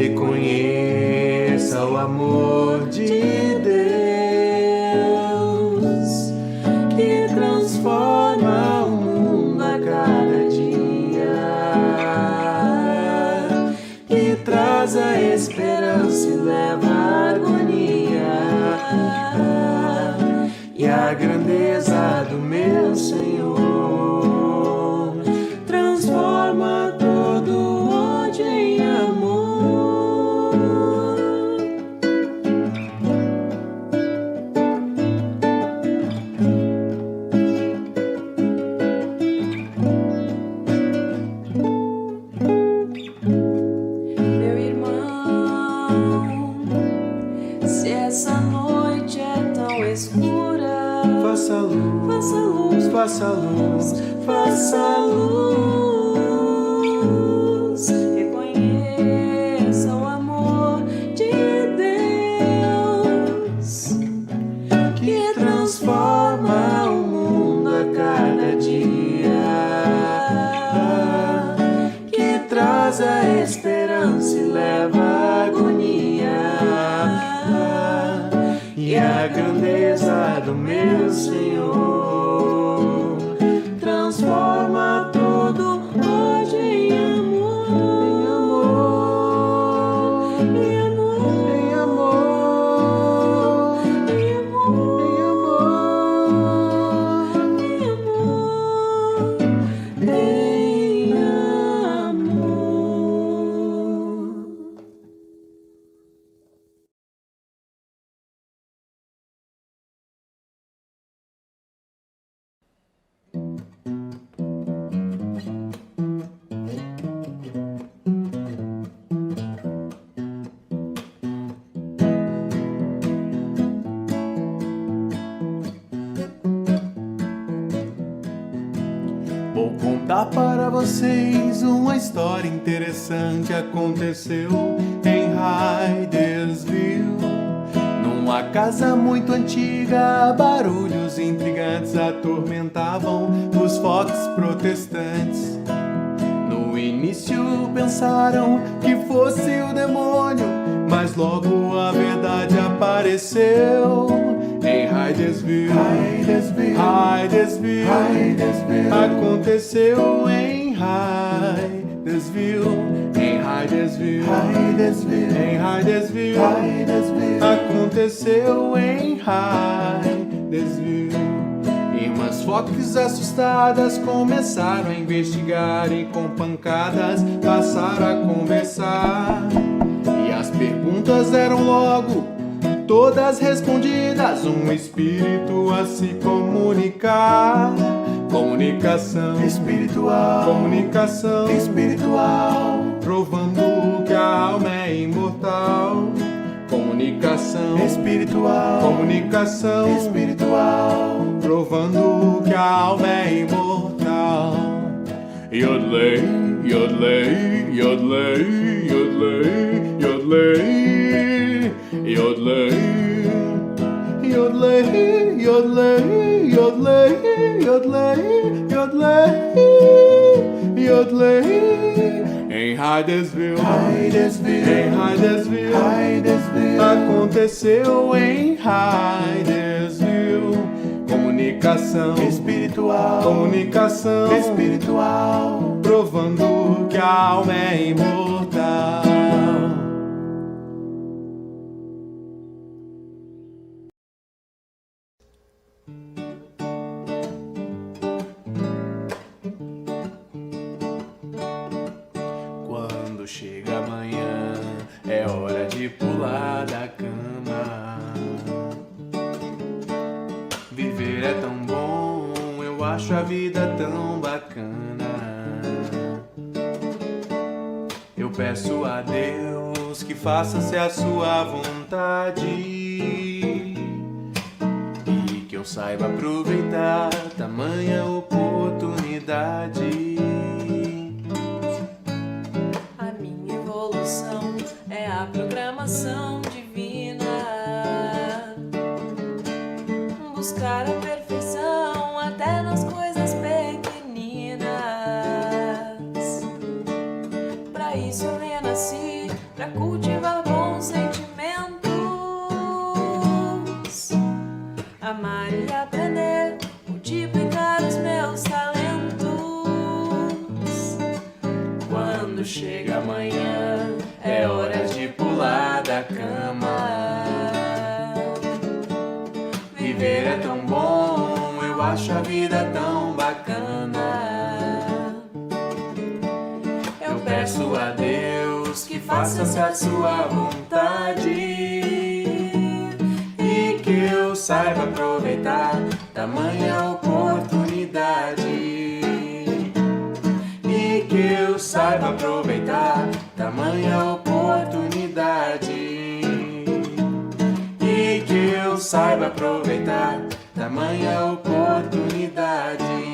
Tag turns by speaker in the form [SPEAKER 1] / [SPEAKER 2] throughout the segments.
[SPEAKER 1] Reconheça o amor de Deus que transforma o mundo a cada dia, que traz a esperança e leva a harmonia e a grandeza do meu Senhor. Transforma todo ódio em amor. Meu irmão, se essa noite é tão escura, faça luz, faça luz, faça luz, faça luz. Reconheça o amor de Deus que transforma o mundo a cada dia, que traz a esperança e leva a agonia e a grandeza do meu Senhor. Transforma todo ódio em amor, em amor, em amor, em amor, em amor, em amor, em amor. Vou contar para vocês uma história interessante. Aconteceu em Hydesville, numa casa muito antiga. Barulhos intrigantes atormentavam os Fox protestantes. No início pensaram que fosse o demônio, mas logo a verdade apareceu. Em Hydesville, Hydesville, Hydesville, Hydesville. Aconteceu em Hydesville, em Hydesville, Hydesville, em Hydesville, Hydesville. Aconteceu em Hydesville. Irmãs Fox assustadas começaram a investigar e com pancadas passaram a conversar. E as perguntas eram logo todas respondidas, um espírito a se comunicar. Comunicação espiritual, comunicação espiritual, provando que a alma é imortal. Comunicação espiritual, comunicação espiritual, provando que a alma é imortal. Yodelay, yodelay, yodelay, yodelay, yodelay, yodelay, yodelay, yodelay, yodelay, yodelay, yodelay, yodelay. Em Hydesville, Hydesville, em Hydesville, Hydesville. Aconteceu em Hydesville. Comunicação espiritual, comunicação espiritual, provando que a alma é imortal. Quando chega amanhã, é hora de pular da cama. Viver é tão bom, eu acho a vida tão bacana. Eu peço a Deus que faça-se a sua vontade e que eu saiba aproveitar tamanha oportunidade.
[SPEAKER 2] A minha evolução é a programação divina. Buscar a perfeição até nas coisas pequeninas. Pra isso eu renasci, pra cultivar bons sentimentos. Amar e aprender, multiplicar os meus talentos. Quando chega amanhã, é hora de pular da cama. Viver é tão bom, eu acho a vida tão bacana. Eu peço a Deus que faça-se a sua vontade e que eu saiba aproveitar tamanha oportunidade. E que eu saiba aproveitar tamanha oportunidade. E que eu saiba aproveitar tamanha oportunidade.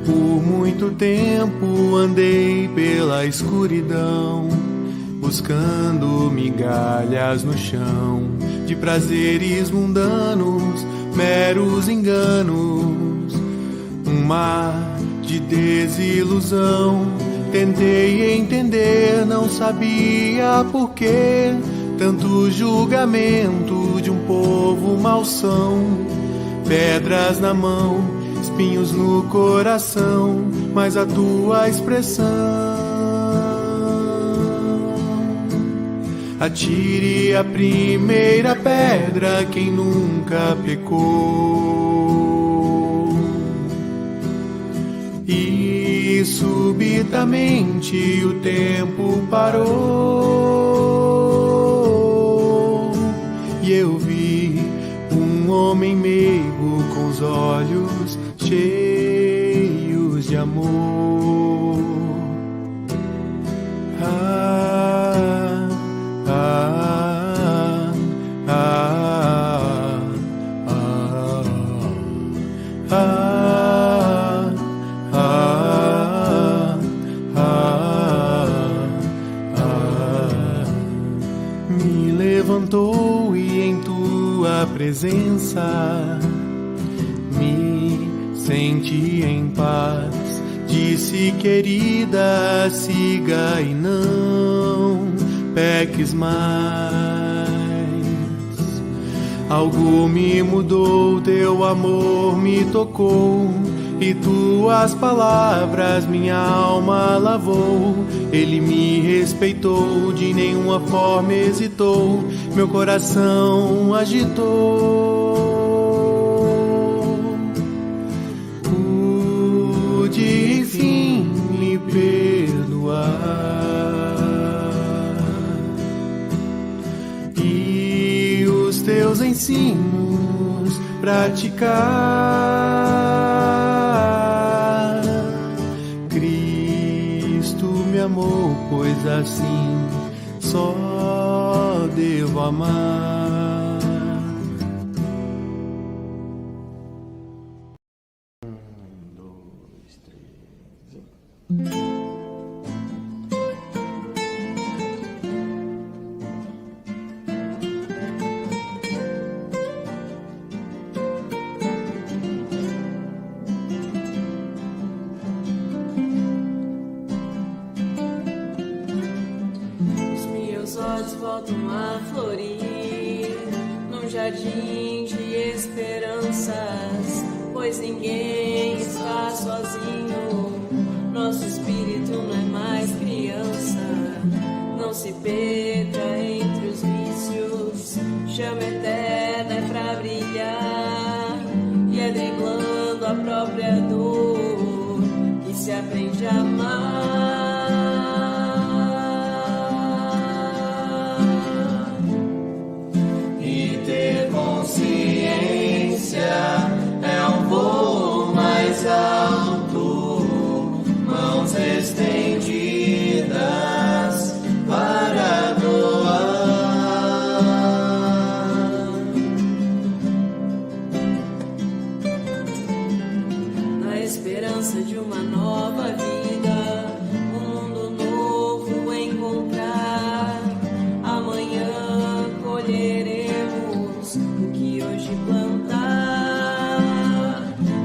[SPEAKER 1] Por muito tempo andei pela escuridão, buscando migalhas no chão de prazeres mundanos, meros enganos, um mar de desilusão. Tentei entender, não sabia por que tanto julgamento de um povo malsão. Pedras na mão, espinhos no coração, mas a tua expressão. Atire a primeira pedra quem nunca pecou. E subitamente o tempo parou e eu vi um homem meigo com os olhos cheios de amor. Ah, ah, ah, ah, ah, ah, ah. Me levantou e em tua presença me senti em paz. Disse, querida, siga e não peques mais. Algo me mudou, teu amor me tocou e tuas palavras minha alma lavou. Ele me respeitou, de nenhuma forma hesitou, meu coração agitou. Pude enfim me perdoar e os teus ensinos praticar. Cristo me amou, pois assim só devo amar. 1, 2, 3.
[SPEAKER 3] voltam a florir num jardim de esperanças, pois ninguém está sozinho. Nosso espírito não é mais criança, não se perca entre os vícios. Chama eterna é pra brilhar, e é driblando a própria dor que se aprende a amar.
[SPEAKER 2] E ter consciência é um voo mais alto, mãos estendidas para doar.
[SPEAKER 3] Na esperança de uma nova vida, um mundo novo encontrar. Amanhã colheremos o que hoje plantar.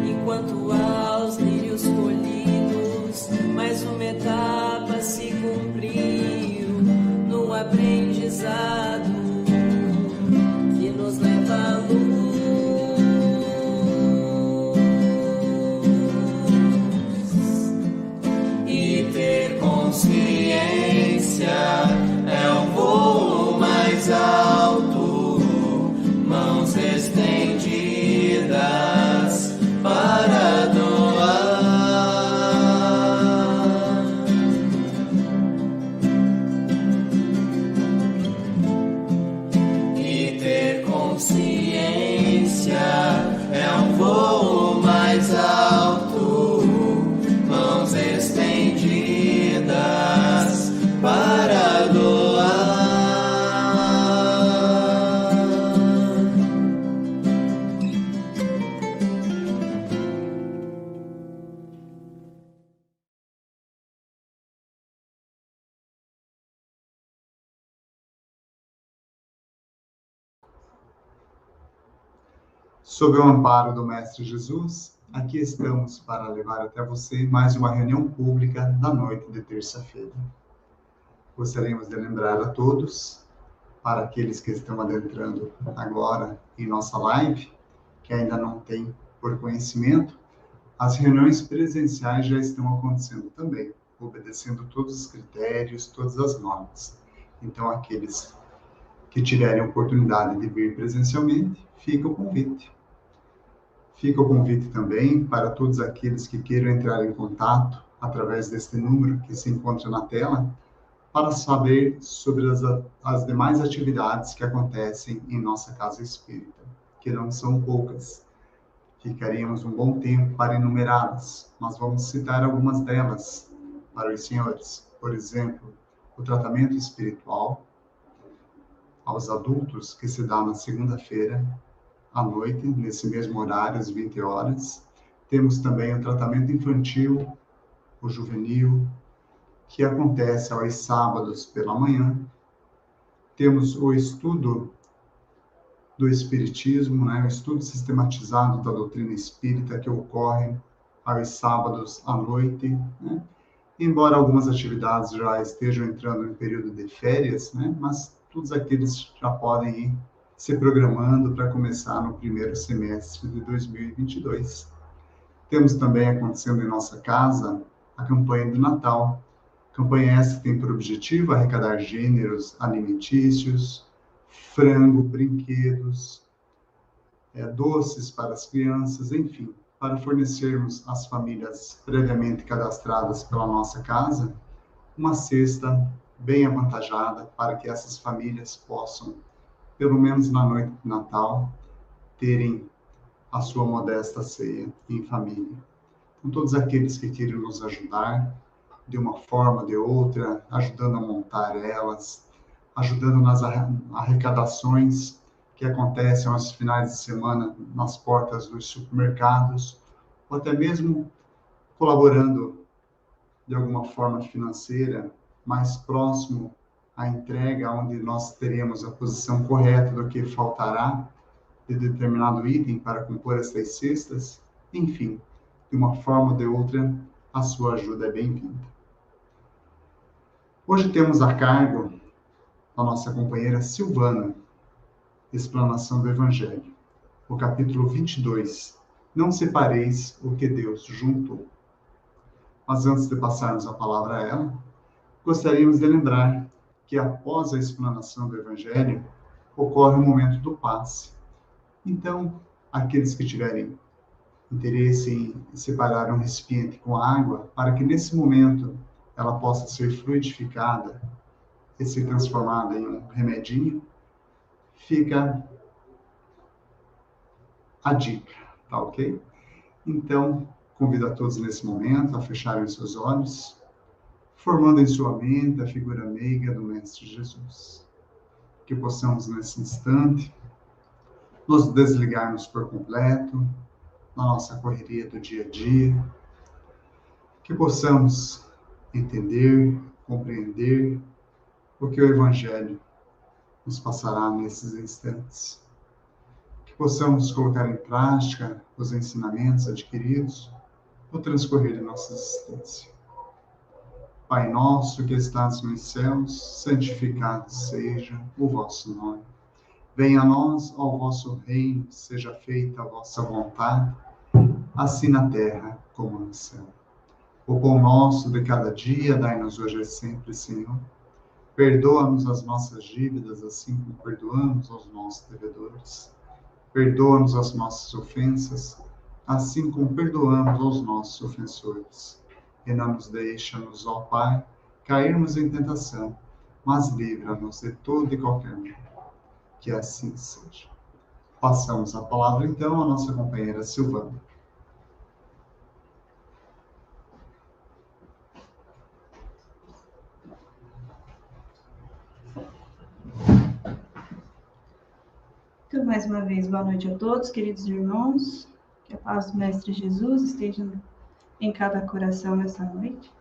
[SPEAKER 3] Enquanto aos lírios colhidos, mais uma etapa se cumpriu no aprendizado que nos leva à luz.
[SPEAKER 2] E ter consciência é um voo mais alto, mãos estendidas para doar. E ter consciência é um voo mais alto, mãos estendidas para doar.
[SPEAKER 4] Sob o amparo do Mestre Jesus, aqui estamos para levar até você mais uma reunião pública da noite de terça-feira. Gostaríamos de lembrar a todos, para aqueles que estão adentrando agora em nossa live, que ainda não têm por conhecimento, as reuniões presenciais já estão acontecendo também, obedecendo todos os critérios, todas as normas. Então, aqueles que tiverem oportunidade de vir presencialmente, fica o convite. Fica o convite também para todos aqueles que queiram entrar em contato através deste número que se encontra na tela, para saber sobre as demais atividades que acontecem em nossa casa espírita, que não são poucas. Ficaríamos um bom tempo para enumerá-las, mas vamos citar algumas delas para os senhores. Por exemplo, o tratamento espiritual aos adultos, que se dá na segunda-feira, à noite, nesse mesmo horário, às 20 horas. Temos também o tratamento infantil, o juvenil, que acontece aos sábados pela manhã. Temos o estudo do Espiritismo, o estudo sistematizado da doutrina espírita, que ocorre aos sábados à noite. Embora algumas atividades já estejam entrando em período de férias, mas todos aqueles já podem ir se programando para começar no primeiro semestre de 2022. Temos também acontecendo em nossa casa a campanha do Natal. Campanha essa que tem por objetivo arrecadar gêneros alimentícios, frango, brinquedos, doces para as crianças, enfim, para fornecermos às famílias previamente cadastradas pela nossa casa uma cesta bem avantajada para que essas famílias possam, pelo menos na noite de Natal, terem a sua modesta ceia em família. Então, todos aqueles que queiram nos ajudar, de uma forma ou de outra, ajudando a montar elas, ajudando nas arrecadações que acontecem aos finais de semana nas portas dos supermercados, ou até mesmo colaborando de alguma forma financeira, mais próximo à entrega, onde nós teremos a posição correta do que faltará de determinado item para compor essas cestas. Enfim, de uma forma ou de outra, a sua ajuda é bem-vinda. Hoje temos a cargo da nossa companheira Silvana, explanação do Evangelho, o capítulo 22, Não separeis o que Deus juntou. Mas antes de passarmos a palavra a ela, gostaríamos de lembrar que após a explanação do Evangelho, ocorre o momento do passe. Então, aqueles que tiverem interesse em separar um recipiente com água, para que nesse momento ela possa ser fluidificada e ser transformada em um remedinho, fica a dica, tá ok? Então, convido a todos nesse momento a fecharem os seus olhos, formando em sua mente a figura meiga do Mestre Jesus. Que possamos, nesse instante, nos desligarmos por completo na nossa correria do dia a dia, que possamos entender, compreender o que o Evangelho nos passará nesses instantes. Que possamos colocar em prática os ensinamentos adquiridos no transcorrer de nossa existência. Pai nosso que estás nos céus, santificado seja o vosso nome. Venha a nós ao vosso reino, seja feita a vossa vontade, assim na terra como no céu. O pão nosso de cada dia, dai-nos hoje e sempre, Senhor. Perdoa-nos as nossas dívidas, assim como perdoamos aos nossos devedores. Perdoa-nos as nossas ofensas, assim como perdoamos aos nossos ofensores. E não nos deixa-nos, ó Pai, cairmos em tentação, mas livra-nos de todo e qualquer mal. Que assim seja. Passamos a palavra, então, à nossa companheira Silvana.
[SPEAKER 5] Então, mais uma vez, boa noite a todos, queridos irmãos. Que a paz do Mestre Jesus esteja em cada coração nessa noite.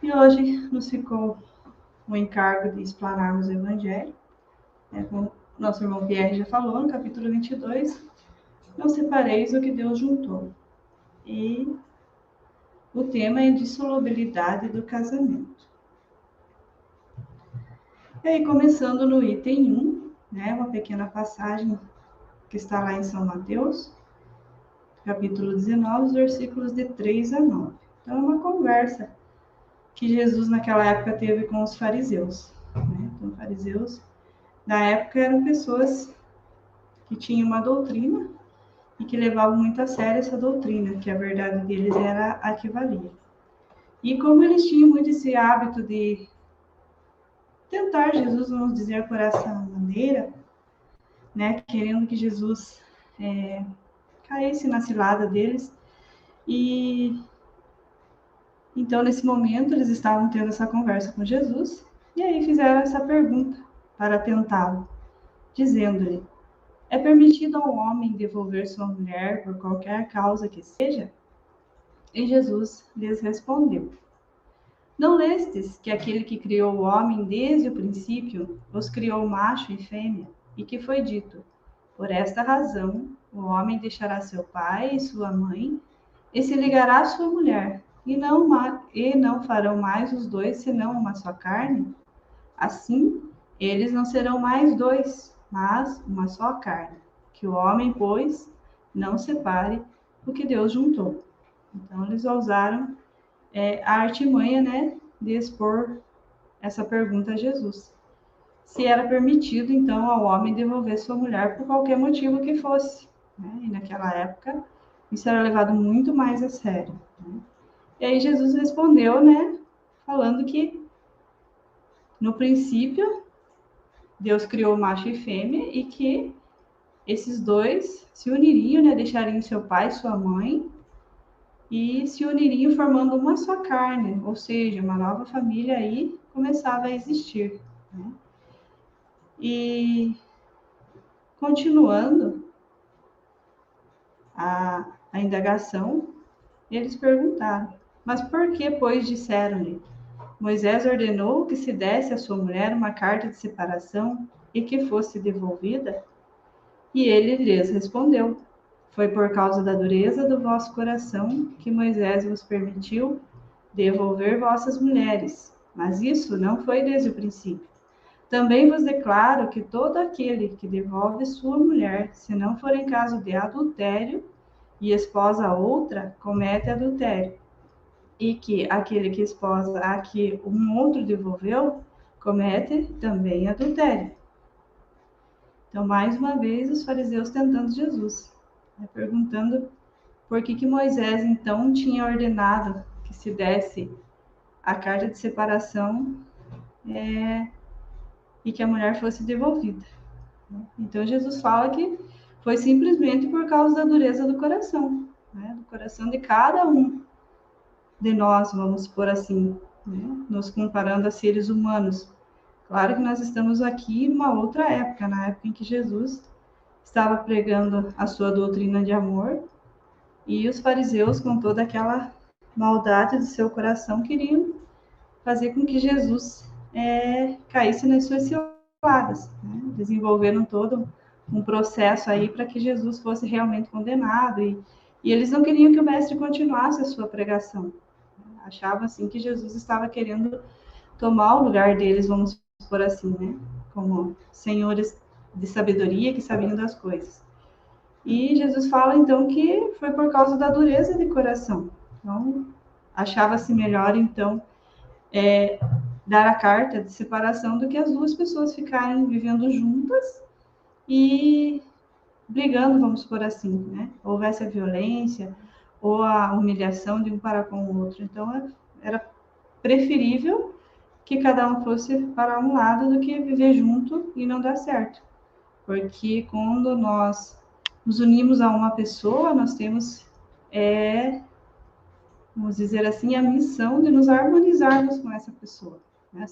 [SPEAKER 5] E hoje nos ficou o encargo de explanarmos o Evangelho. Como nosso irmão Pierre já falou, no capítulo 22, não separeis o que Deus juntou. E o tema é dissolubilidade do casamento. E aí, começando no item 1, uma pequena passagem que está lá em São Mateus, capítulo 19, versículos de 3 a 9. Então, é uma conversa que Jesus naquela época teve com os fariseus. Então, os fariseus, na época, eram pessoas que tinham uma doutrina e que levavam muito a sério essa doutrina, que a verdade deles era a que valia. E como eles tinham muito esse hábito de tentar Jesus, vamos dizer, por essa maneira, querendo que Jesus caísse na cilada deles. E então, nesse momento, eles estavam tendo essa conversa com Jesus, e aí fizeram essa pergunta para tentá-lo, dizendo-lhe: é permitido ao homem devolver sua mulher por qualquer causa que seja? E Jesus lhes respondeu: não lestes que aquele que criou o homem desde o princípio os criou macho e fêmea, e que foi dito: por esta razão o homem deixará seu pai e sua mãe, e se ligará à sua mulher, e não farão mais os dois senão uma só carne? Assim, eles não serão mais dois, mas uma só carne. Que o homem, pois, não separe o que Deus juntou. Então, eles usaram a artimanha, de expor essa pergunta a Jesus. Se era permitido, então, ao homem devolver sua mulher por qualquer motivo que fosse. E naquela época, isso era levado muito mais a sério. E aí Jesus respondeu, falando que, no princípio, Deus criou macho e fêmea e que esses dois se uniriam, deixariam seu pai e sua mãe e se uniriam formando uma só carne, ou seja, uma nova família aí começava a existir. E continuando a indagação, eles perguntaram: mas por que, pois, disseram-lhe: Moisés ordenou que se desse à sua mulher uma carta de separação e que fosse devolvida? E ele lhes respondeu: foi por causa da dureza do vosso coração que Moisés vos permitiu devolver vossas mulheres, mas isso não foi desde o princípio. Também vos declaro que todo aquele que devolve sua mulher, se não for em caso de adultério, e esposa outra, comete adultério. E que aquele que esposa a que um outro devolveu, comete também adultério. Então, mais uma vez, os fariseus tentando Jesus, perguntando por que Moisés, então, tinha ordenado que se desse a carta de separação e que a mulher fosse devolvida. Então, Jesus fala que foi simplesmente por causa da dureza do coração, do coração de cada um de nós, vamos por assim, nos comparando a seres humanos. Claro que nós estamos aqui numa outra época, na época em que Jesus estava pregando a sua doutrina de amor, e os fariseus, com toda aquela maldade do seu coração, queriam fazer com que Jesus caísse nas suas ciladas, desenvolveram todo um processo aí para que Jesus fosse realmente condenado, e eles não queriam que o mestre continuasse a sua pregação. Achavam assim que Jesus estava querendo tomar o lugar deles, vamos por assim, como senhores de sabedoria que sabiam das coisas. E Jesus fala, então, que foi por causa da dureza de coração. Então, achava-se melhor, então, dar a carta de separação do que as duas pessoas ficarem vivendo juntas e brigando, vamos por assim, Houvesse a violência ou a humilhação de um para com o outro. Então, era preferível que cada um fosse para um lado do que viver junto e não dar certo. Porque quando nós nos unimos a uma pessoa, nós temos, vamos dizer assim, a missão de nos harmonizarmos com essa pessoa.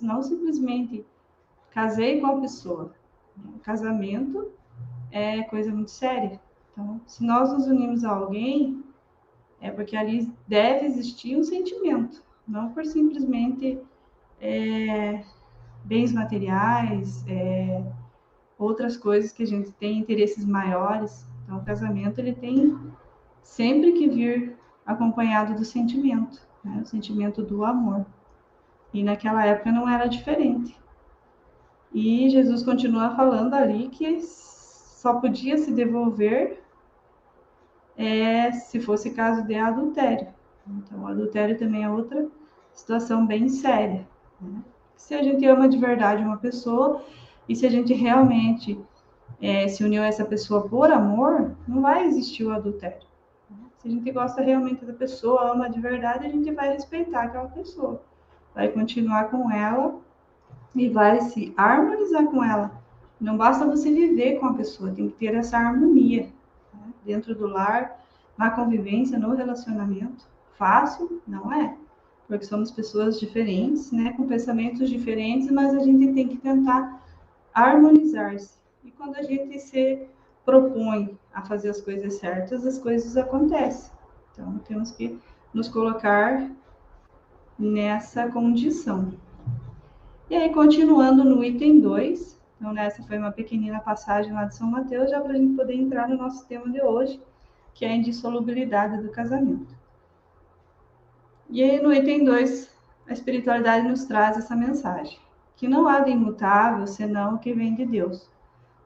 [SPEAKER 5] Não simplesmente casei com a pessoa. O casamento é coisa muito séria. Então, se nós nos unimos a alguém, é porque ali deve existir um sentimento, não por simplesmente bens materiais, outras coisas que a gente tem, interesses maiores. Então, o casamento ele tem sempre que vir acompanhado do sentimento, o sentimento do amor. E naquela época não era diferente. E Jesus continua falando ali que só podia se devolver se fosse caso de adultério. Então, o adultério também é outra situação bem séria. Se a gente ama de verdade uma pessoa e se a gente realmente se uniu a essa pessoa por amor, não vai existir o adultério. Se a gente gosta realmente da pessoa, ama de verdade, a gente vai respeitar aquela pessoa, vai continuar com ela e vai se harmonizar com ela. Não basta você viver com a pessoa, tem que ter essa harmonia dentro do lar, na convivência, no relacionamento. Fácil? Não é. Porque somos pessoas diferentes, com pensamentos diferentes, mas a gente tem que tentar harmonizar-se. E quando a gente se propõe a fazer as coisas certas, as coisas acontecem. Então, temos que nos colocar nessa condição. E aí, continuando no item 2, então, essa foi uma pequenina passagem lá de São Mateus, já para a gente poder entrar no nosso tema de hoje, que é a indissolubilidade do casamento. E aí, no item 2, a espiritualidade nos traz essa mensagem, que não há de imutável senão o que vem de Deus.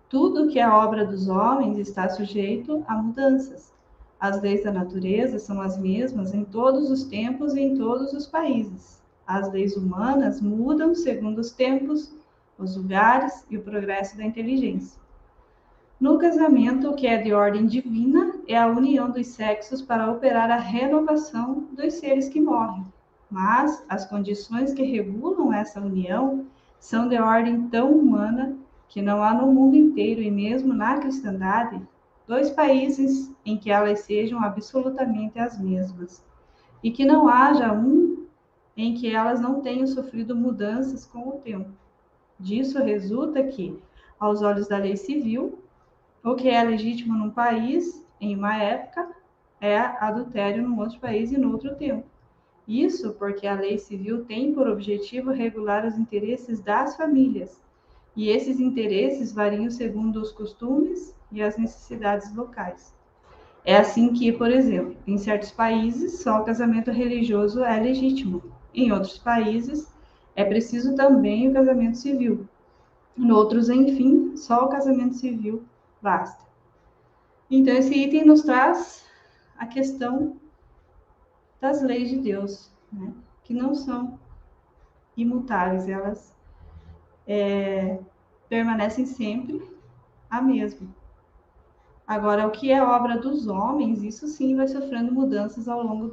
[SPEAKER 5] Tudo que é obra dos homens está sujeito a mudanças. As leis da natureza são as mesmas em todos os tempos e em todos os países. As leis humanas mudam segundo os tempos, os lugares e o progresso da inteligência. No casamento, o que é de ordem divina é a união dos sexos para operar a renovação dos seres que morrem. Mas as condições que regulam essa união são de ordem tão humana que não há no mundo inteiro e mesmo na cristandade 2 países em que elas sejam absolutamente as mesmas e que não haja um em que elas não tenham sofrido mudanças com o tempo. Disso resulta que, aos olhos da lei civil, o que é legítimo num país, em uma época, é adultério num outro país e no outro tempo. Isso porque a lei civil tem por objetivo regular os interesses das famílias, e esses interesses variam segundo os costumes e as necessidades locais. É assim que, por exemplo, em certos países, só o casamento religioso é legítimo. Em outros países, é preciso também o casamento civil. Noutros, enfim, só o casamento civil basta. Então, esse item nos traz a questão das leis de Deus, né? Que não são imutáveis, elas permanecem sempre a mesma. Agora, o que é obra dos homens, isso sim vai sofrendo mudanças ao longo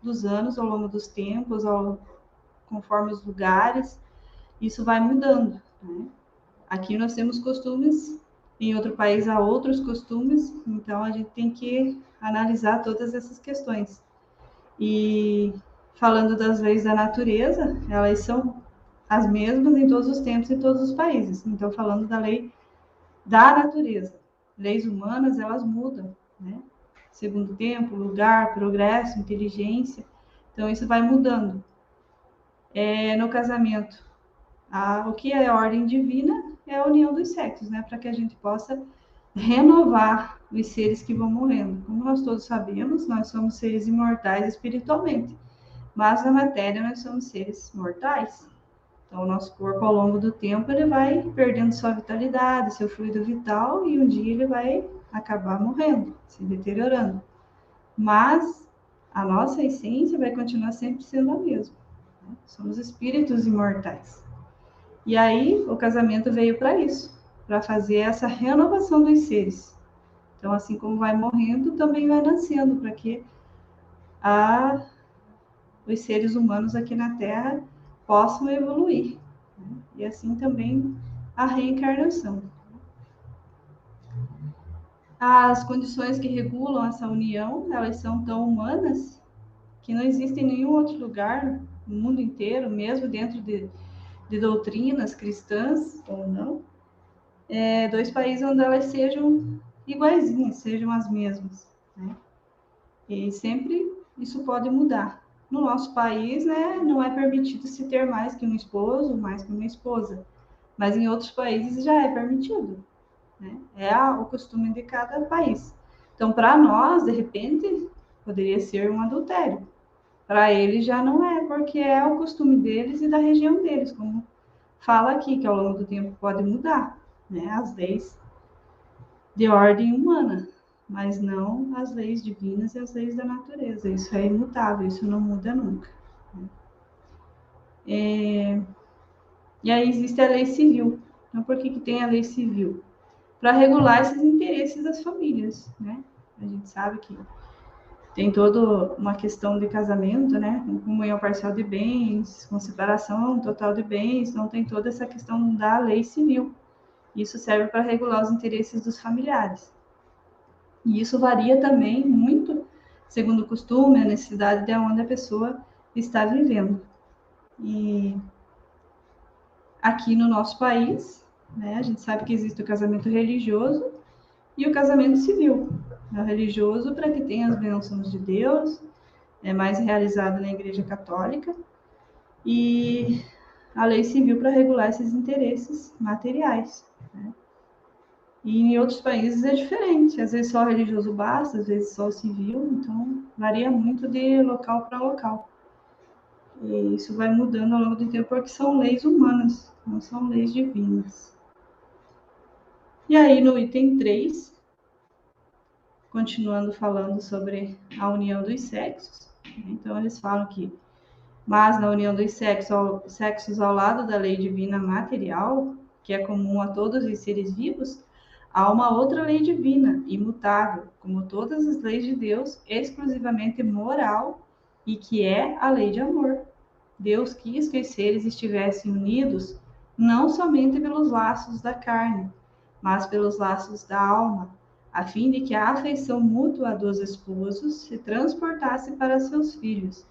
[SPEAKER 5] dos anos, ao longo dos tempos, conforme os lugares, isso vai mudando, né? Aqui nós temos costumes, em outro país há outros costumes, então a gente tem que analisar todas essas questões. E falando das leis da natureza, elas são as mesmas em todos os tempos e todos os países. Então, falando da lei da natureza, leis humanas, elas mudam, né? Segundo tempo, lugar, progresso, inteligência. Então, isso vai mudando. No casamento, o que é a ordem divina é a união dos sexos, né? Para que a gente possa renovar os seres que vão morrendo. Como nós todos sabemos, nós somos seres imortais espiritualmente, mas na matéria nós somos seres mortais. Então, o nosso corpo, ao longo do tempo, ele vai perdendo sua vitalidade, seu fluido vital, e um dia ele vai acabar morrendo, se deteriorando. Mas a nossa essência vai continuar sempre sendo a mesma, né? Somos espíritos imortais. E aí, o casamento veio para isso, para fazer essa renovação dos seres. Então, assim como vai morrendo, também vai nascendo, para que os seres humanos aqui na Terra possam evoluir, né? E assim também a reencarnação. As condições que regulam essa união, elas são tão humanas que não existe em nenhum outro lugar no mundo inteiro, mesmo dentro de doutrinas cristãs ou não, dois países onde elas sejam iguaizinhas, sejam as mesmas, né? E sempre isso pode mudar. No nosso país, né, não é permitido se ter mais que um esposo, mais que uma esposa, mas em outros países já é permitido, né? É o costume de cada país. Então, para nós, de repente, poderia ser um adultério. Para eles já não é, porque é o costume deles e da região deles, como fala aqui, que ao longo do tempo pode mudar, né? As leis de ordem humana, mas não as leis divinas e as leis da natureza. Isso é imutável, isso não muda nunca, né? E aí existe a lei civil. Então, por que tem a lei civil? Para regular esses interesses das famílias, né? A gente sabe que tem toda uma questão de casamento, né? Com comunhão parcial de bens, com separação total de bens, não tem toda essa questão da lei civil. Isso serve para regular os interesses dos familiares. E isso varia também muito, segundo o costume, a necessidade de onde a pessoa está vivendo. E aqui no nosso país, né, a gente sabe que existe o casamento religioso e o casamento civil. O religioso, para que tenha as bênçãos de Deus, é mais realizado na Igreja Católica, e a lei civil para regular esses interesses materiais, né? E em outros países é diferente, às vezes só o religioso basta, às vezes só o civil, então varia muito de local para local. E isso vai mudando ao longo do tempo, porque são leis humanas, não são leis divinas. E aí no item 3, continuando falando sobre a união dos sexos, então eles falam que, mas na união dos sexos ao lado da lei divina material, que é comum a todos os seres vivos, há uma outra lei divina, imutável, como todas as leis de Deus, exclusivamente moral, e que é a lei de amor. Deus quis que os seres estivessem unidos não somente pelos laços da carne, mas pelos laços da alma, a fim de que a afeição mútua dos esposos se transportasse para seus filhos,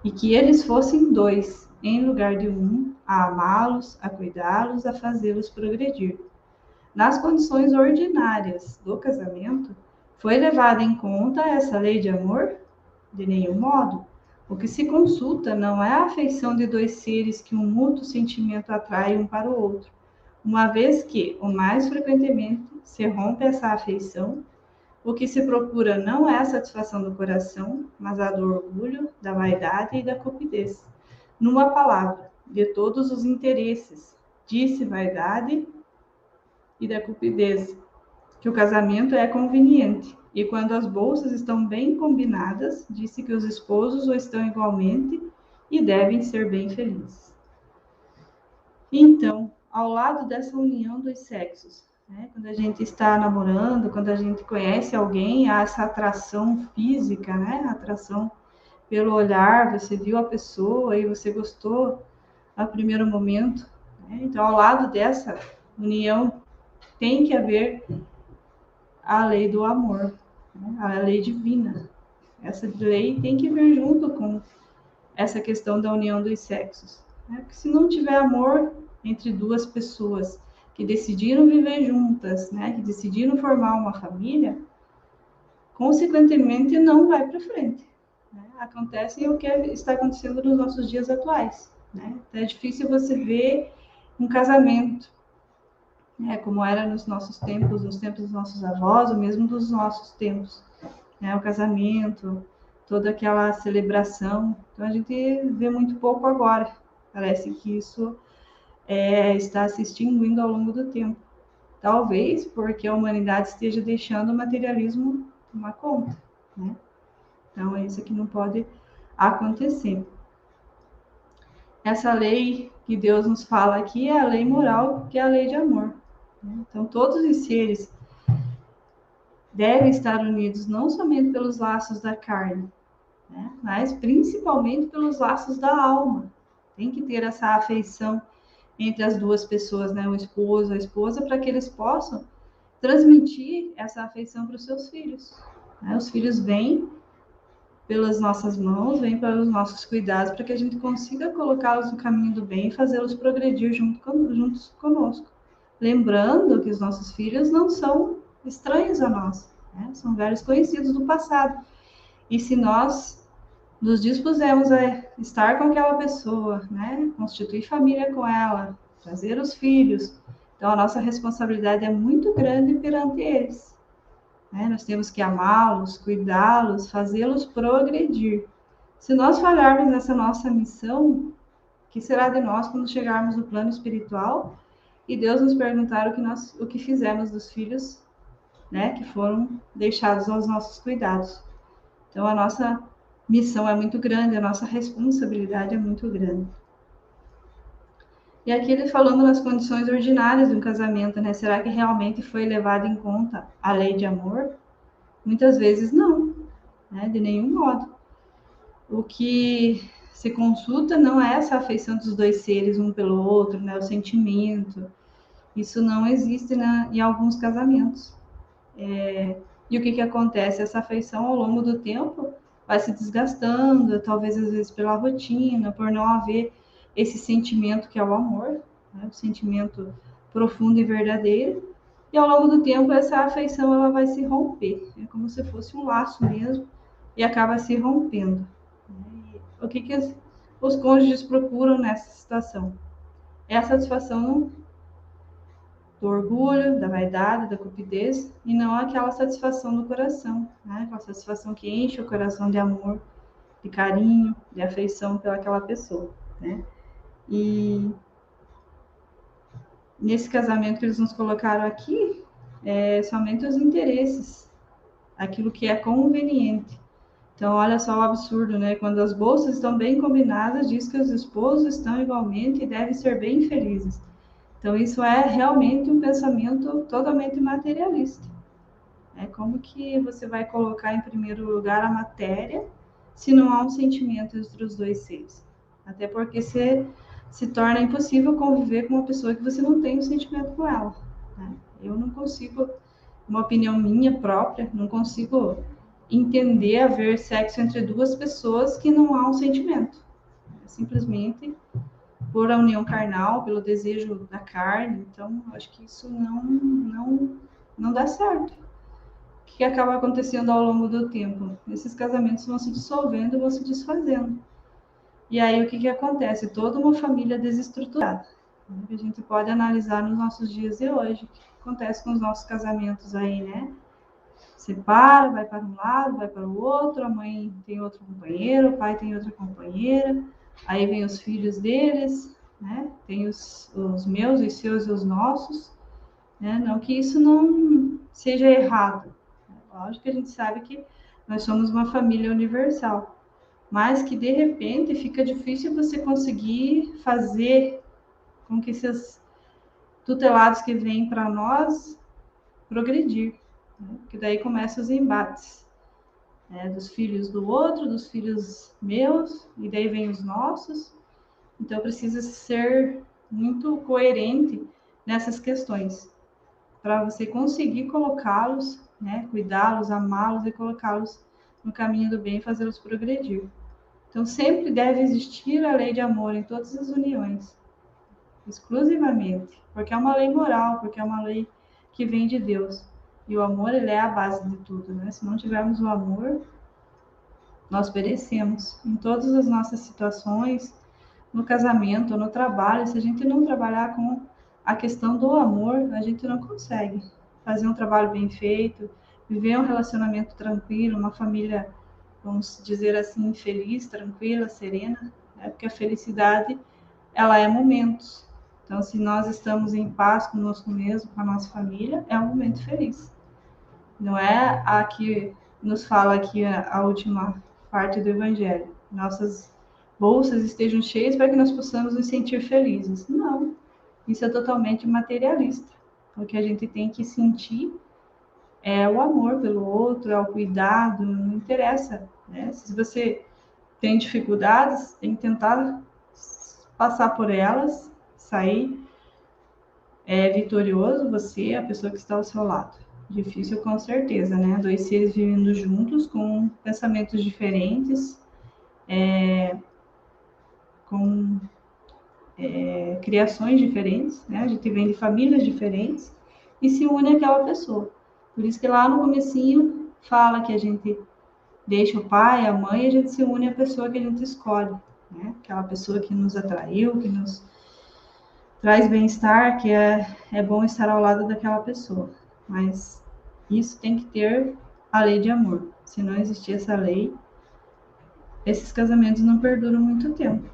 [SPEAKER 5] e que eles fossem dois, em lugar de um, a amá-los, a cuidá-los, a fazê-los progredir. Nas condições ordinárias do casamento, foi levada em conta essa lei de amor? De nenhum modo. O que se consulta não é a afeição de dois seres que um mútuo sentimento atrai um para o outro, uma vez que, o mais frequentemente, se rompe essa afeição. O que se procura não é a satisfação do coração, mas a do orgulho, da vaidade e da cupidez. Numa palavra, de todos os interesses, disse vaidade e da cupidez, que o casamento é conveniente. E quando as bolsas estão bem combinadas, disse que os esposos o estão igualmente e devem ser bem felizes. Então, ao lado dessa união dos sexos, né, quando a gente está namorando, quando a gente conhece alguém, há essa atração física, né, atração pelo olhar, você viu a pessoa e você gostou a primeiro momento, né? Então, ao lado dessa união, tem que haver a lei do amor, né? A lei divina. Essa lei tem que vir junto com essa questão da união dos sexos, né? Porque se não tiver amor entre duas pessoas que decidiram viver juntas, né? Que decidiram formar uma família, consequentemente não vai para frente. Acontece o que está acontecendo nos nossos dias atuais, né? Então, é difícil você ver um casamento, né, como era nos nossos tempos, nos tempos dos nossos avós, ou mesmo dos nossos tempos, né? O casamento, toda aquela celebração. Então, a gente vê muito pouco agora. Parece que isso está se extinguindo ao longo do tempo. Talvez porque a humanidade esteja deixando o materialismo tomar conta, né? Então, é isso que não pode acontecer. Essa lei que Deus nos fala aqui é a lei moral, que é a lei de amor. Então, todos os seres devem estar unidos não somente pelos laços da carne, né, mas principalmente pelos laços da alma. Tem que ter essa afeição entre as duas pessoas, né, o esposo, a esposa, para que eles possam transmitir essa afeição para os seus filhos. Né? Os filhos vêm pelas nossas mãos, vem pelos nossos cuidados, para que a gente consiga colocá-los no caminho do bem e fazê-los progredir juntos conosco. Lembrando que os nossos filhos não são estranhos a nós, né? São velhos conhecidos do passado. E se nós nos dispusemos a estar com aquela pessoa, né? Constituir família com ela, trazer os filhos, então a nossa responsabilidade é muito grande perante eles. Nós temos que amá-los, cuidá-los, fazê-los progredir. Se nós falharmos nessa nossa missão, o que será de nós quando chegarmos no plano espiritual e Deus nos perguntar o que fizemos dos filhos, né, que foram deixados aos nossos cuidados? Então, a nossa missão é muito grande, a nossa responsabilidade é muito grande. E aqui ele falando nas condições ordinárias de um casamento, né? Será que realmente foi levado em conta a lei de amor? Muitas vezes não, né? De nenhum modo. O que se consulta não é essa afeição dos dois seres um pelo outro, né? O sentimento. Isso não existe em alguns casamentos. E o que acontece? Essa afeição ao longo do tempo vai se desgastando, talvez às vezes pela rotina, por não haver esse sentimento que é o amor, né? O sentimento profundo e verdadeiro. E ao longo do tempo essa afeição ela vai se romper, é como se fosse um laço mesmo, e acaba se rompendo. O que os cônjuges procuram nessa situação? É a satisfação do orgulho, da vaidade, da cupidez, e não aquela satisfação do coração, né? Aquela satisfação que enche o coração de amor, de carinho, de afeição pelaquela pessoa, né? E nesse casamento que eles nos colocaram aqui, somente os interesses, aquilo que é conveniente. Então, olha só o absurdo, né? Quando as bolsas estão bem combinadas, diz que os esposos estão igualmente e devem ser bem felizes. Então, isso é realmente um pensamento totalmente materialista. Como que você vai colocar em primeiro lugar a matéria se não há um sentimento entre os dois seres? Até porque se torna impossível conviver com uma pessoa que você não tem um sentimento com ela, né? Eu não consigo, uma opinião minha própria, não consigo entender haver sexo entre duas pessoas que não há um sentimento. Simplesmente por a união carnal, pelo desejo da carne. Então, acho que isso não dá certo. O que acaba acontecendo ao longo do tempo? Esses casamentos vão se dissolvendo, vão se desfazendo. E aí, o que acontece? Toda uma família desestruturada. A gente pode analisar nos nossos dias de hoje. O que acontece com os nossos casamentos aí, né? Separa, vai para um lado, vai para o outro, a mãe tem outro companheiro, o pai tem outra companheira, aí vem os filhos deles, né? Tem os meus, os seus e os nossos. né? Não que isso não seja errado. Lógico que a gente sabe que nós somos uma família universal, mas que de repente fica difícil você conseguir fazer com que esses tutelados que vêm para nós progredir, né? Porque daí começam os embates, né? Dos filhos do outro, dos filhos meus, e daí vem os nossos. Então precisa ser muito coerente nessas questões para você conseguir colocá-los, né? Cuidá-los, amá-los e colocá-los no caminho do bem e fazê-los progredir. Então sempre deve existir a lei de amor em todas as uniões, exclusivamente, porque é uma lei moral, porque é uma lei que vem de Deus. E o amor, ele é a base de tudo, né? Se não tivermos o amor, nós perecemos em todas as nossas situações, no casamento, no trabalho. Se a gente não trabalhar com a questão do amor, a gente não consegue fazer um trabalho bem feito, viver um relacionamento tranquilo, uma família, vamos dizer assim, feliz, tranquila, serena, né? Porque a felicidade, ela é momentos. Então, se nós estamos em paz conosco mesmo, com a nossa família, é um momento feliz. Não é a que nos fala aqui a última parte do Evangelho. Nossas bolsas estejam cheias para que nós possamos nos sentir felizes. Não, isso é totalmente materialista. O que a gente tem que sentir é o amor pelo outro, é o cuidado, não interessa, né? Se você tem dificuldades, tem que tentar passar por elas, sair vitorioso, você, a pessoa que está ao seu lado. Difícil com certeza, né? Dois seres vivendo juntos com pensamentos diferentes, com criações diferentes, né? A gente vem de famílias diferentes e se une àquela pessoa. Por isso que lá no comecinho fala que a gente deixa o pai, a mãe, e a gente se une à pessoa que a gente escolhe, né? Aquela pessoa que nos atraiu, que nos traz bem-estar, que é bom estar ao lado daquela pessoa. Mas isso tem que ter a lei de amor. Se não existir essa lei, esses casamentos não perduram muito tempo,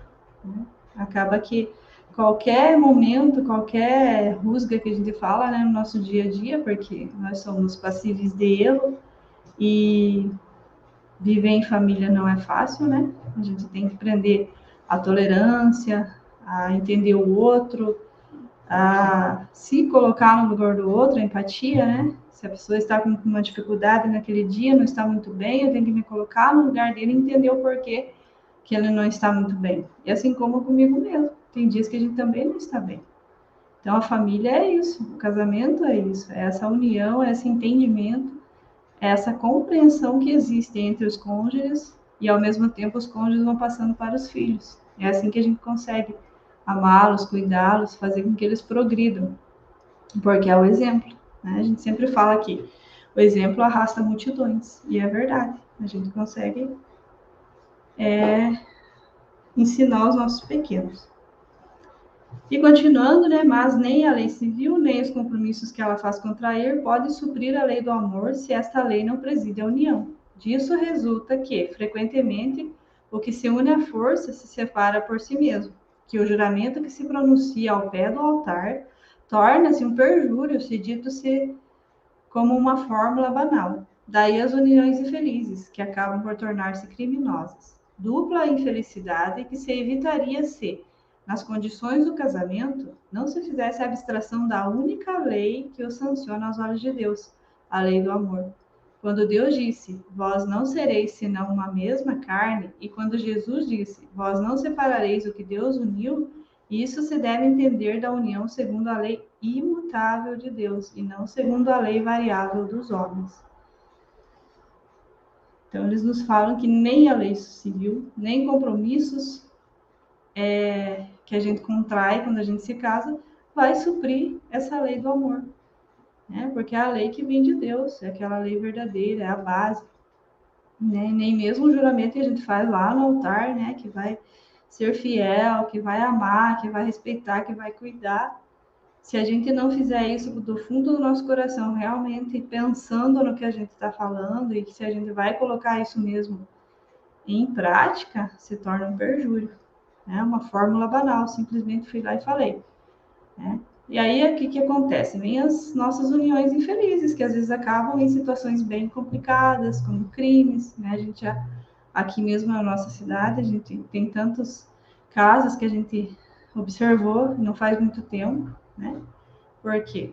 [SPEAKER 5] né? Acaba que qualquer momento, qualquer rusga que a gente fala, né, no nosso dia a dia, porque nós somos passíveis de erro e viver em família não é fácil, né? A gente tem que aprender a tolerância, a entender o outro, a se colocar no lugar do outro, a empatia, né? Se a pessoa está com uma dificuldade naquele dia, não está muito bem, eu tenho que me colocar no lugar dele e entender o porquê que ele não está muito bem. E assim como comigo mesmo. Tem dias que a gente também não está bem. Então, a família é isso, o casamento é isso, é essa união, é esse entendimento, é essa compreensão que existe entre os cônjuges e, ao mesmo tempo, os cônjuges vão passando para os filhos. É assim que a gente consegue amá-los, cuidá-los, fazer com que eles progridam, porque é o exemplo, né? A gente sempre fala aqui, o exemplo arrasta multidões, e é verdade, a gente consegue ensinar os nossos pequenos. E continuando, né, mas nem a lei civil, nem os compromissos que ela faz contrair pode suprir a lei do amor se esta lei não preside a união. Disso resulta que, frequentemente, o que se une à força se separa por si mesmo, que o juramento que se pronuncia ao pé do altar torna-se um perjúrio se dito-se como uma fórmula banal. Daí as uniões infelizes, que acabam por tornar-se criminosas. Dupla infelicidade que se evitaria se, nas condições do casamento, não se fizesse a abstração da única lei que o sanciona aos olhos de Deus, a lei do amor. Quando Deus disse, vós não sereis senão uma mesma carne, e quando Jesus disse, vós não separareis o que Deus uniu, isso se deve entender da união segundo a lei imutável de Deus, e não segundo a lei variável dos homens. Então, eles nos falam que nem a lei civil, nem compromissos que a gente contrai quando a gente se casa, vai suprir essa lei do amor, né? Porque é a lei que vem de Deus, é aquela lei verdadeira, é a base, né? Nem mesmo o juramento que a gente faz lá no altar, né? Que vai ser fiel, que vai amar, que vai respeitar, que vai cuidar. Se a gente não fizer isso do fundo do nosso coração, realmente pensando no que a gente está falando, e que se a gente vai colocar isso mesmo em prática, se torna um perjúrio. É uma fórmula banal, simplesmente fui lá e falei, né? E aí, o que acontece? Vem as nossas uniões infelizes, que às vezes acabam em situações bem complicadas, como crimes, né? A gente já, aqui mesmo na nossa cidade, a gente tem tantos casos que a gente observou não faz muito tempo, né? Por quê?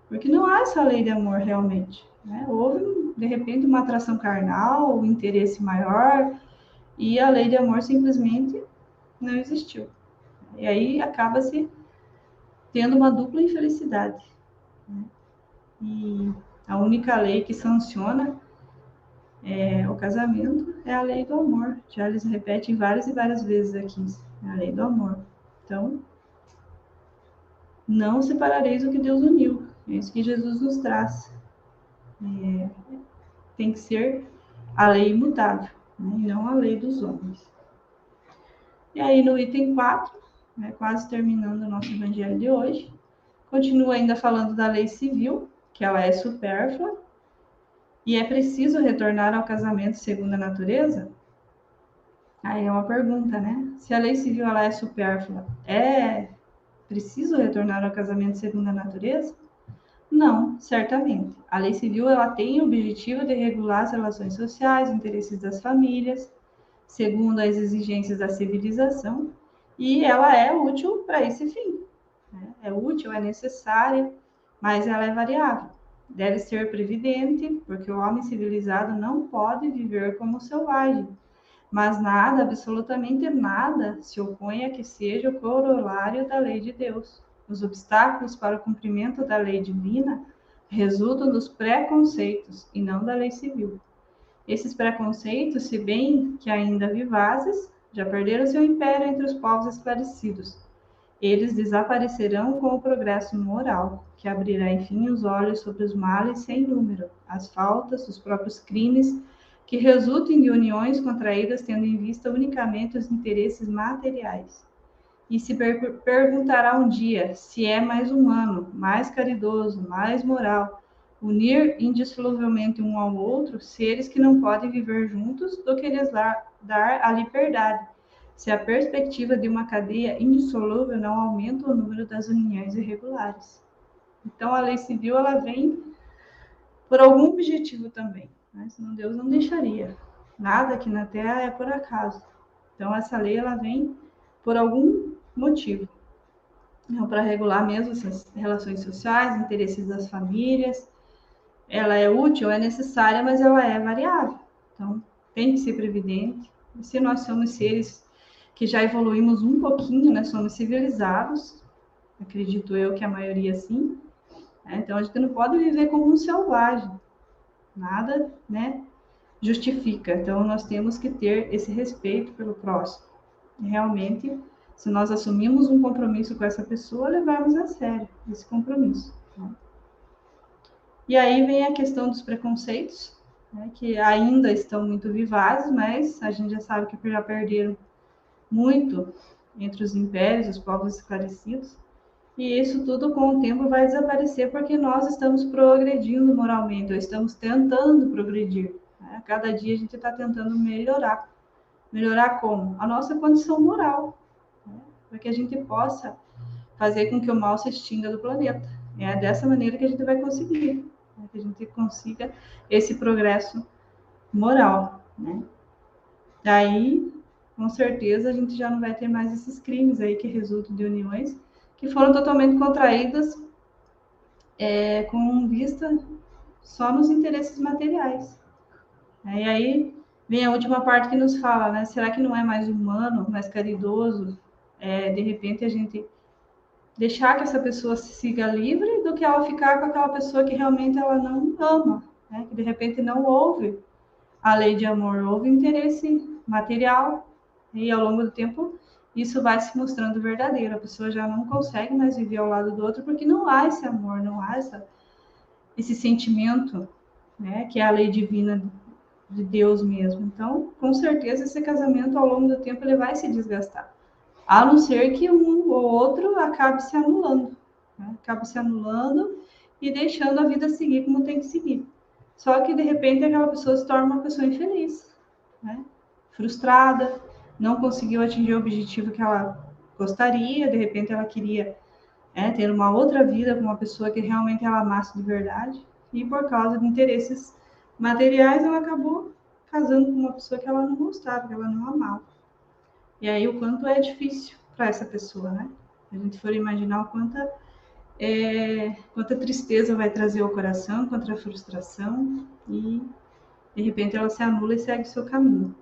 [SPEAKER 5] Porque não há essa lei de amor realmente, né? Houve, de repente, uma atração carnal, um interesse maior, e a lei de amor simplesmente não existiu. E aí acaba-se tendo uma dupla infelicidade, né? E a única lei que sanciona o casamento é a lei do amor. Já eles repetem várias e várias vezes aqui, a lei do amor. Então, não separareis o que Deus uniu. É isso que Jesus nos traz. Tem que ser a lei imutável, né? E não a lei dos homens. E aí, no item 4, né, quase terminando o nosso evangelho de hoje, continua ainda falando da lei civil, que ela é supérflua, e é preciso retornar ao casamento segundo a natureza? Aí é uma pergunta, né? Se a lei civil ela é supérflua, é preciso retornar ao casamento segundo a natureza? Não, certamente. A lei civil ela tem o objetivo de regular as relações sociais, interesses das famílias, segundo as exigências da civilização, e ela é útil para esse fim, né? É útil, é necessária, mas ela é variável. Deve ser previdente, porque o homem civilizado não pode viver como selvagem, mas nada, absolutamente nada, se opõe a que seja o corolário da lei de Deus. Os obstáculos para o cumprimento da lei divina resultam dos preconceitos e não da lei civil. Esses preconceitos, se bem que ainda vivazes, já perderam seu império entre os povos esclarecidos. Eles desaparecerão com o progresso moral, que abrirá, enfim, os olhos sobre os males sem número, as faltas, os próprios crimes, que resultem de uniões contraídas tendo em vista unicamente os interesses materiais. E se perguntará um dia se é mais humano, mais caridoso, mais moral, unir indissoluvelmente um ao outro seres que não podem viver juntos do que lhes dar a liberdade, se a perspectiva de uma cadeia indissolúvel não aumenta o número das uniões irregulares. Então, a lei civil ela vem por algum objetivo também, né? Senão Deus não deixaria. Nada aqui na Terra é por acaso. Então, essa lei ela vem por algum motivo. Então, para regular mesmo essas relações sociais, interesses das famílias. Ela é útil, é necessária, mas ela é variável. Então, tem que ser previdente. E se nós somos seres que já evoluímos um pouquinho, né? Somos civilizados, acredito eu que a maioria sim. Então, a gente não pode viver como um selvagem. Nada, né? Justifica. Então, nós temos que ter esse respeito pelo próximo. E realmente, se nós assumimos um compromisso com essa pessoa, levarmos a sério esse compromisso. Né? E aí vem a questão dos preconceitos, né, que ainda estão muito vivazes, mas a gente já sabe que já perderam muito entre os impérios, os povos esclarecidos. E isso tudo com o tempo vai desaparecer porque nós estamos progredindo moralmente, ou estamos tentando progredir. Né? Cada dia a gente está tentando melhorar. Melhorar como? A nossa condição moral, né? Para que a gente possa fazer com que o mal se extinga do planeta. É dessa maneira que a gente vai conseguir, né? Que a gente consiga esse progresso moral, né? Daí, com certeza, a gente já não vai ter mais esses crimes aí que resultam de uniões que foram totalmente contraídas com vista só nos interesses materiais. E aí vem a última parte que nos fala, né? Será que não é mais humano, mais caridoso, de repente a gente deixar que essa pessoa se siga livre do que ela ficar com aquela pessoa que realmente ela não ama, né? Que de repente não houve a lei de amor, houve interesse material, e ao longo do tempo isso vai se mostrando verdadeiro. A pessoa já não consegue mais viver ao lado do outro porque não há esse amor, não há esse sentimento, né? Que é a lei divina de Deus mesmo. Então, com certeza, esse casamento ao longo do tempo ele vai se desgastar. A não ser que um ou outro acabe se anulando, né? Acabe se anulando e deixando a vida seguir como tem que seguir. Só que, de repente, aquela pessoa se torna uma pessoa infeliz, né? Frustrada, não conseguiu atingir o objetivo que ela gostaria, de repente ela queria ter uma outra vida com uma pessoa que realmente ela amasse de verdade, e por causa de interesses materiais, ela acabou casando com uma pessoa que ela não gostava, que ela não amava. E aí o quanto é difícil para essa pessoa, né? Se a gente for imaginar o quanta tristeza vai trazer ao coração, quanta frustração, e de repente ela se anula e segue o seu caminho.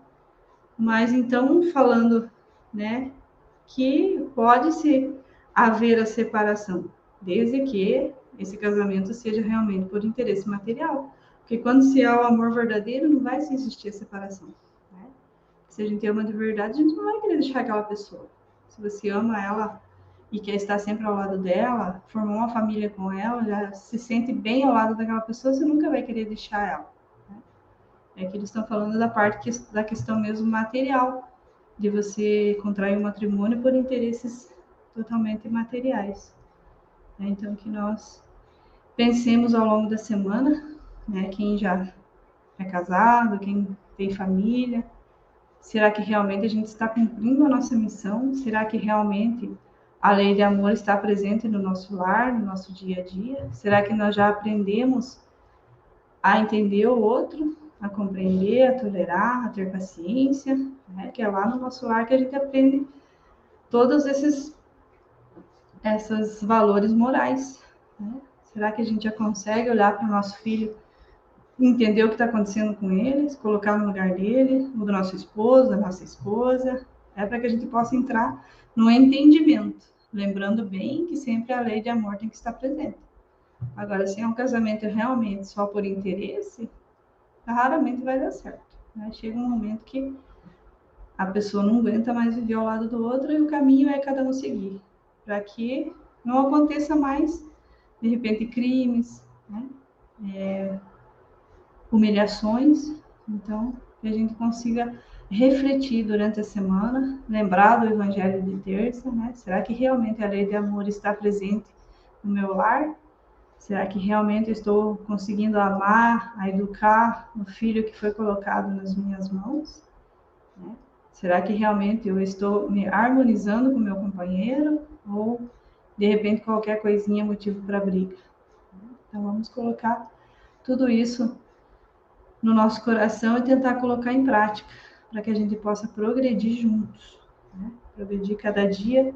[SPEAKER 5] Mas então, falando, né, que pode-se haver a separação, desde que esse casamento seja realmente por interesse material. Porque quando se há o amor verdadeiro, não vai se existir a separação. Né? Se a gente ama de verdade, a gente não vai querer deixar aquela pessoa. Se você ama ela e quer estar sempre ao lado dela, formou uma família com ela, já se sente bem ao lado daquela pessoa, você nunca vai querer deixar ela. Né? É que eles estão falando da parte da questão mesmo material, de você contrair um matrimônio por interesses totalmente materiais. Então, que nós pensemos ao longo da semana, né, quem já é casado, quem tem família, será que realmente a gente está cumprindo a nossa missão? Será que realmente a lei de amor está presente no nosso lar, no nosso dia a dia? Será que nós já aprendemos a entender o outro, a compreender, a tolerar, a ter paciência? Né? Que é lá no nosso lar que a gente aprende todos esses valores morais. Né? Será que a gente já consegue olhar para o nosso filho, entender o que está acontecendo com ele, se colocar no lugar dele, ou do nosso esposo, da nossa esposa? É para que a gente possa entrar no entendimento, lembrando bem que sempre a lei de amor tem que estar presente. Agora, se é um casamento realmente só por interesse, raramente vai dar certo. Né? Chega um momento que a pessoa não aguenta mais viver ao lado do outro e o caminho é cada um seguir, para que não aconteça mais, de repente, crimes, né? Humilhações. Então, que a gente consiga refletir durante a semana, lembrar do Evangelho de terça, né? Será que realmente a lei de amor está presente no meu lar? Será que realmente eu estou conseguindo amar, a educar o filho que foi colocado nas minhas mãos? Né? Será que realmente eu estou me harmonizando com o meu companheiro? Ou, de repente, qualquer coisinha é motivo para briga? Então, vamos colocar tudo isso no nosso coração e tentar colocar em prática, para que a gente possa progredir juntos. Né? Progredir cada dia,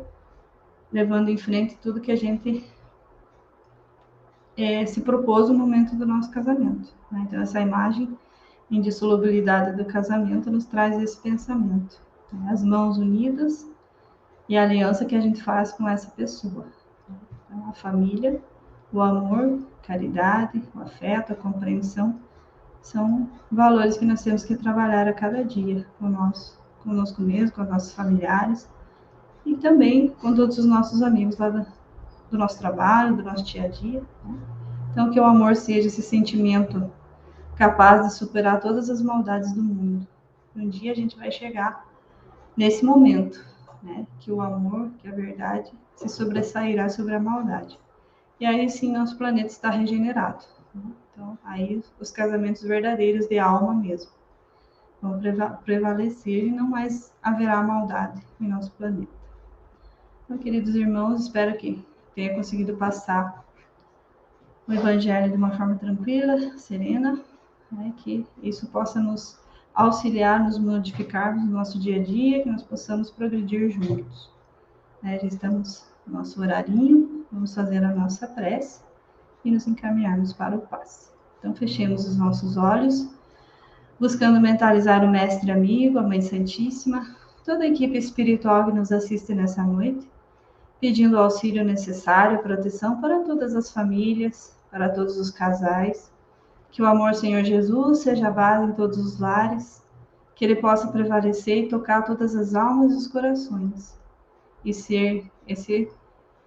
[SPEAKER 5] levando em frente tudo que a gente se propôs no momento do nosso casamento. Né? Então, essa imagem indissolubilidade do casamento nos traz esse pensamento, né? As mãos unidas e a aliança que a gente faz com essa pessoa. Então, a família, o amor, a caridade, o afeto, a compreensão, são valores que nós temos que trabalhar a cada dia conosco mesmo, com os nossos familiares e também com todos os nossos amigos lá do nosso trabalho, do nosso dia a dia. Né? Então, que o amor seja esse sentimento capaz de superar todas as maldades do mundo. Um dia a gente vai chegar nesse momento, né? Que o amor, que a verdade se sobressairá sobre a maldade. E aí sim nosso planeta está regenerado. Né? Então aí os casamentos verdadeiros de alma mesmo vão prevalecer e não mais haverá maldade em nosso planeta. Então, queridos irmãos, espero que tenha conseguido passar o Evangelho de uma forma tranquila, serena, né, que isso possa nos auxiliar, nos modificarmos no nosso dia a dia, que nós possamos progredir juntos. Já estamos no nosso horarinho, vamos fazer a nossa prece e nos encaminharmos para o passe. Então, fechemos os nossos olhos, buscando mentalizar o Mestre Amigo, a Mãe Santíssima, toda a equipe espiritual que nos assiste nessa noite, pedindo o auxílio necessário, proteção para todas as famílias, para todos os casais, que o amor, Senhor Jesus, seja a base em todos os lares, que ele possa prevalecer e tocar todas as almas e os corações, e ser esse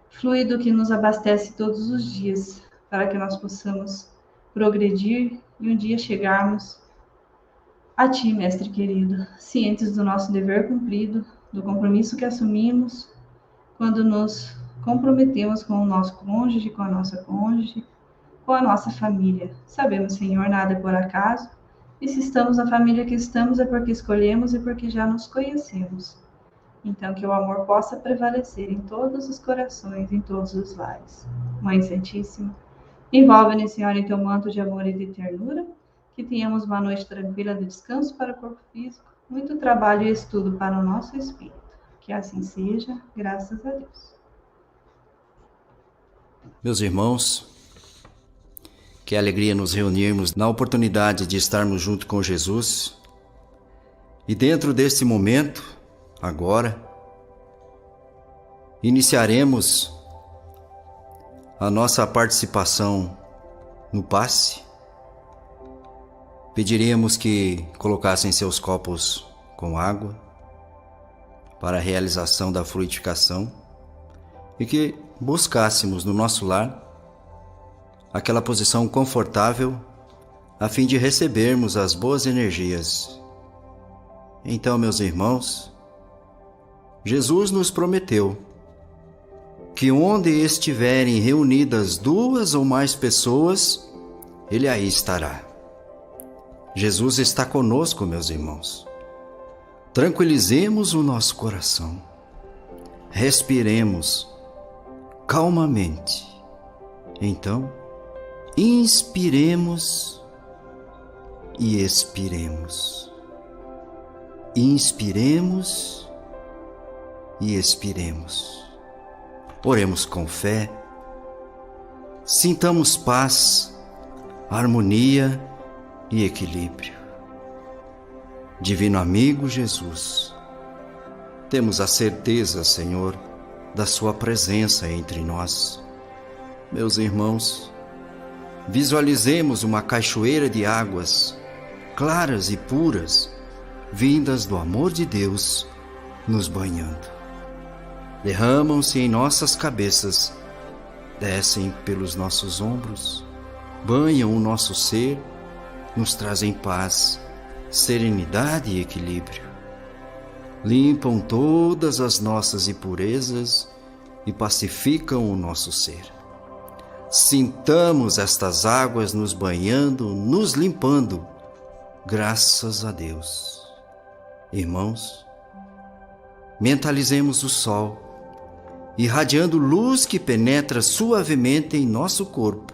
[SPEAKER 5] fluido que nos abastece todos os dias, para que nós possamos progredir e um dia chegarmos a Ti, Mestre querido, cientes do nosso dever cumprido, do compromisso que assumimos, quando nos comprometemos com o nosso cônjuge, com a nossa cônjuge, com a nossa família. Sabemos, Senhor, nada é por acaso, e se estamos na família que estamos é porque escolhemos e porque já nos conhecemos. Então, que o amor possa prevalecer em todos os corações, em todos os lares. Mãe Santíssima, envolve-nos, Senhora, em teu manto de amor e de ternura, que tenhamos uma noite tranquila de descanso para o corpo físico, muito trabalho e estudo para o nosso espírito. Que assim seja, graças a Deus.
[SPEAKER 6] Meus irmãos, que alegria nos reunirmos na oportunidade de estarmos junto com Jesus. E dentro desse momento, agora, iniciaremos a nossa participação no passe. Pediríamos que colocassem seus copos com água para a realização da frutificação e que buscássemos no nosso lar aquela posição confortável a fim de recebermos as boas energias. Então, meus irmãos, Jesus nos prometeu que onde estiverem reunidas 2 ou mais pessoas, Ele aí estará. Jesus está conosco, meus irmãos. Tranquilizemos o nosso coração. Respiremos calmamente. Então, inspiremos e expiremos. Inspiremos e expiremos. Oremos com fé. Sintamos paz, harmonia e equilíbrio. Divino amigo Jesus, temos a certeza, Senhor, da sua presença entre nós. Meus irmãos, visualizemos uma cachoeira de águas claras e puras, vindas do amor de Deus, nos banhando. Derramam-se em nossas cabeças, descem pelos nossos ombros, banham o nosso ser, nos trazem paz, serenidade e equilíbrio. Limpam todas as nossas impurezas e pacificam o nosso ser. Sintamos estas águas nos banhando, nos limpando, graças a Deus. Irmãos, mentalizemos o sol, irradiando luz que penetra suavemente em nosso corpo,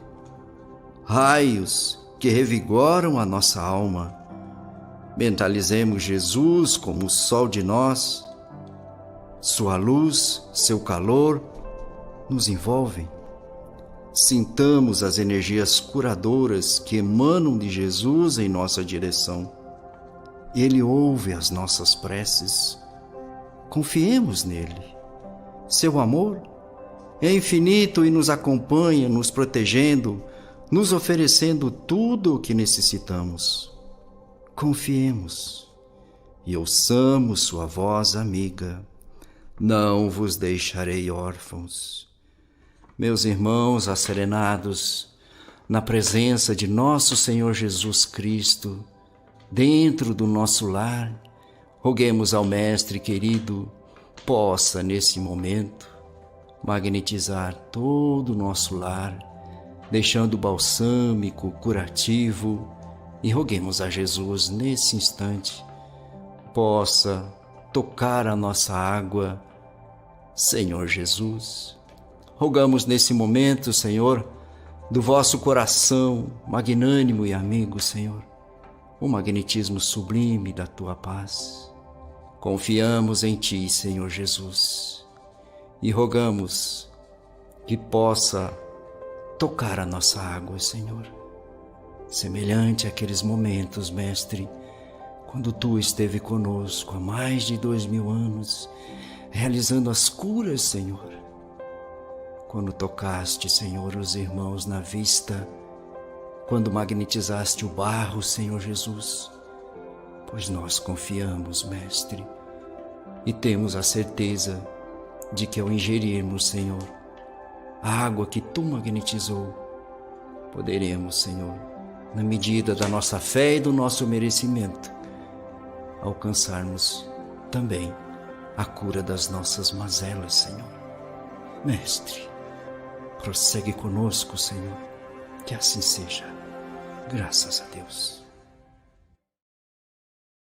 [SPEAKER 6] raios que revigoram a nossa alma. Mentalizemos Jesus como o sol de nós. Sua luz, seu calor nos envolvem. Sintamos as energias curadoras que emanam de Jesus em nossa direção. Ele ouve as nossas preces. Confiemos nele. Seu amor é infinito e nos acompanha, nos protegendo, nos oferecendo tudo o que necessitamos. Confiemos e ouçamos sua voz amiga. Não vos deixarei órfãos. Meus irmãos asserenados, na presença de nosso Senhor Jesus Cristo, dentro do nosso lar, roguemos ao Mestre querido, possa nesse momento magnetizar todo o nosso lar, deixando balsâmico, curativo, e roguemos a Jesus nesse instante, possa tocar a nossa água. Senhor Jesus, rogamos nesse momento, Senhor, do vosso coração magnânimo e amigo, Senhor, o magnetismo sublime da tua paz. Confiamos em ti, Senhor Jesus, e rogamos que possa tocar a nossa água, Senhor, semelhante àqueles momentos, Mestre, quando tu esteve conosco há mais de 2000 anos, realizando as curas, Senhor. Quando tocaste, Senhor, os irmãos na vista, quando magnetizaste o barro, Senhor Jesus, pois nós confiamos, Mestre, e temos a certeza de que ao ingerirmos, Senhor, a água que tu magnetizou, poderemos, Senhor, na medida da nossa fé e do nosso merecimento, alcançarmos também a cura das nossas mazelas, Senhor. Mestre, prossegue conosco, Senhor, que assim seja. Graças a Deus.